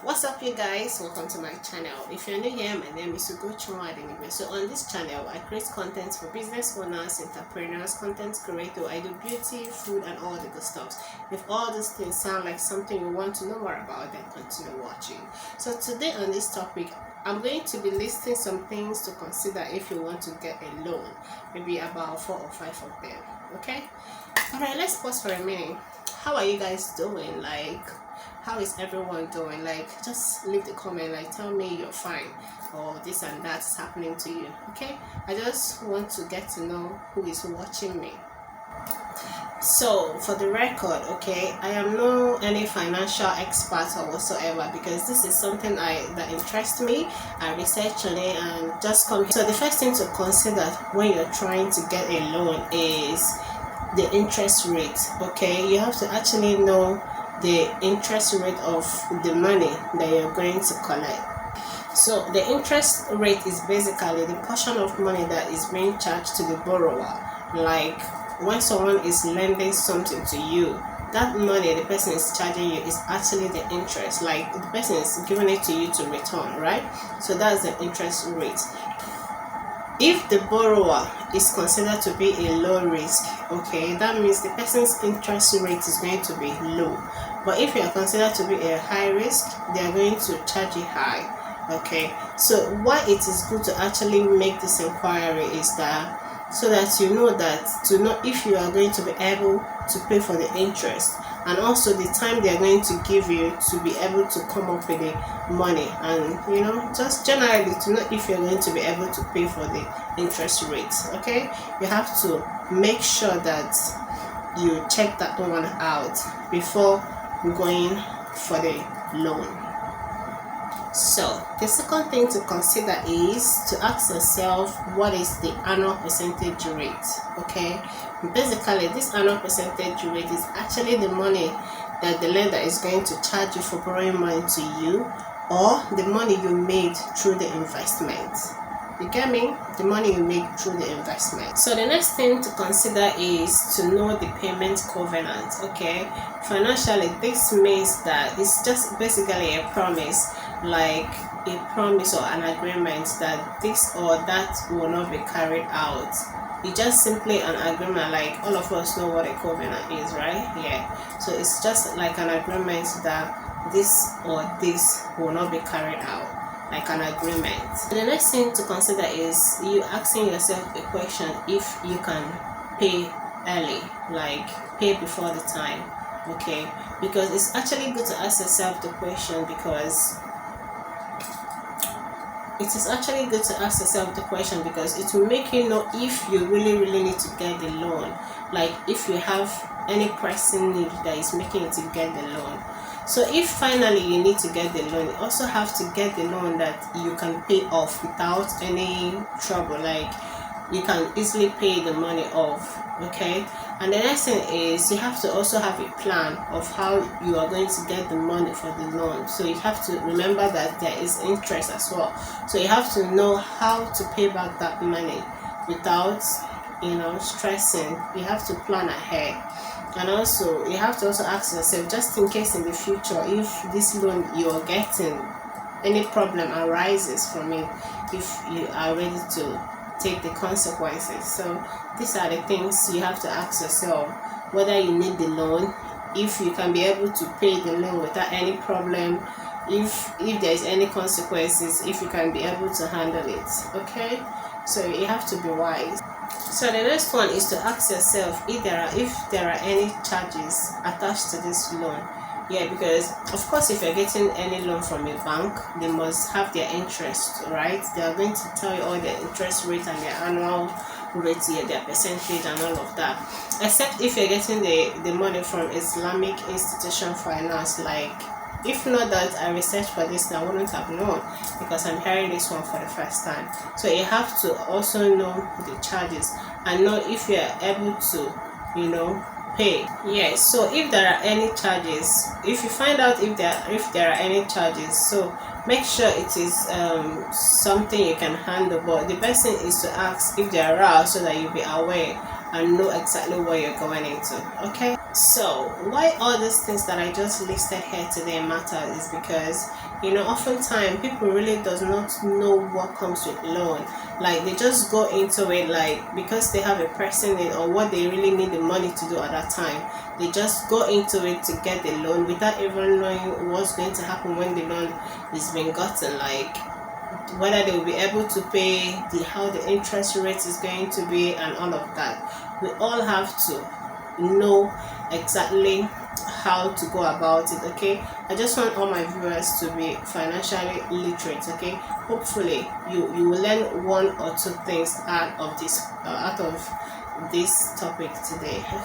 What's up, you guys? Welcome to my channel. If you're new here, my name is Ugo Chunwa. So on this channel, I create content for business owners, entrepreneurs, content creators. I do beauty, food, and all the good stuff. If all these things sound like something you want to know more about, then continue watching. So today on this topic, I'm going to be listing some things to consider if you want to get a loan, maybe about 4 or 5 of them. Okay, all right, let's pause for a minute. How are you guys doing? How is everyone doing? Just leave the comment, tell me you're fine or this and that is happening to you. Okay, I just want to get to know who is watching me. So for the record, okay, I am no any financial expert or whatsoever, because this is something that interests me. I research on it and just come here. So the first thing to consider when you're trying to get a loan is the interest rate. Okay, you have to actually know the interest rate of the money that you're going to collect. So the interest rate is basically the portion of money that is being charged to the borrower. Like when someone is lending something to you, that money the person is charging you is actually the interest. Like the person is giving it to you to return, right? So that's the interest rate. If the borrower is considered to be a low risk, okay, that means the person's interest rate is going to be low. But if you are considered to be a high risk, they are going to charge you high. Okay, so why it is good to actually make this inquiry is that so that you know if you are going to be able to pay for the interest, and also the time they are going to give you to be able to come up with the money, and just generally to know if you're going to be able to pay for the interest rates. Okay, you have to make sure that you check that one out before going for the loan. So the second thing to consider is to ask yourself, what is the annual percentage rate? Okay, basically this annual percentage rate is actually the money that the lender is going to charge you for borrowing money to you, or the money you made through the investment. You get me? The money you make through the investment. So the next thing to consider is to know the payment covenant. Okay, financially this means that it's just basically a promise, like a promise or an agreement that this or that will not be carried out. It's just simply an agreement. Like all of us know what a covenant is, right? Yeah, so it's just like an agreement that this or this will not be carried out, like an agreement. The next thing to consider is you asking yourself a question if you can pay early, like pay before the time. Okay, because it's actually good to ask yourself the question, because it will make you know if you really need to get the loan, like if you have any pressing need that is making you to get the loan. So if finally you need to get the loan, you also have to get the loan that you can pay off without any trouble, like you can easily pay the money off. Okay, and the next thing is you have to also have a plan of how you are going to get the money for the loan. So you have to remember that there is interest as well, so you have to know how to pay back that money without stressing. You have to plan ahead. And also you have to also ask yourself, just in case in the future, if this loan you're getting, any problem arises from it, if you are ready to take the consequences. So these are the things you have to ask yourself: whether you need the loan, if you can be able to pay the loan without any problem, if there is any consequences, if you can be able to handle it. Okay, so you have to be wise. So the next one is to ask yourself if there are any charges attached to this loan. Yeah, because of course if you're getting any loan from a bank, they must have their interest, right? They are going to tell you all their interest rate and their annual rate, their percentage and all of that. Except if you're getting the money from Islamic institution finance. Like, if not that I researched for this, I wouldn't have known, because I'm hearing this one for the first time. So you have to also know the charges and know if you are able to pay. Yes, so if there are any charges, if you find out if there are any charges, so make sure it is something you can handle. But the best thing is to ask if there are, so that you'll be aware and know exactly what you're going into. Okay, So why all these things that I just listed here today matter is because, you know, oftentimes people really does not know what comes with loan. Like they just go into it like because they have a pressing need or what they really need the money to do at that time. They just go into it to get the loan without even knowing what's going to happen when the loan is being gotten. Like whether they will be able to pay, the how the interest rate is going to be, and all of that. We all have to know exactly how to go about it. Okay, I just want all my viewers to be financially literate. Okay, hopefully you will learn one or two things out of this topic today. Okay.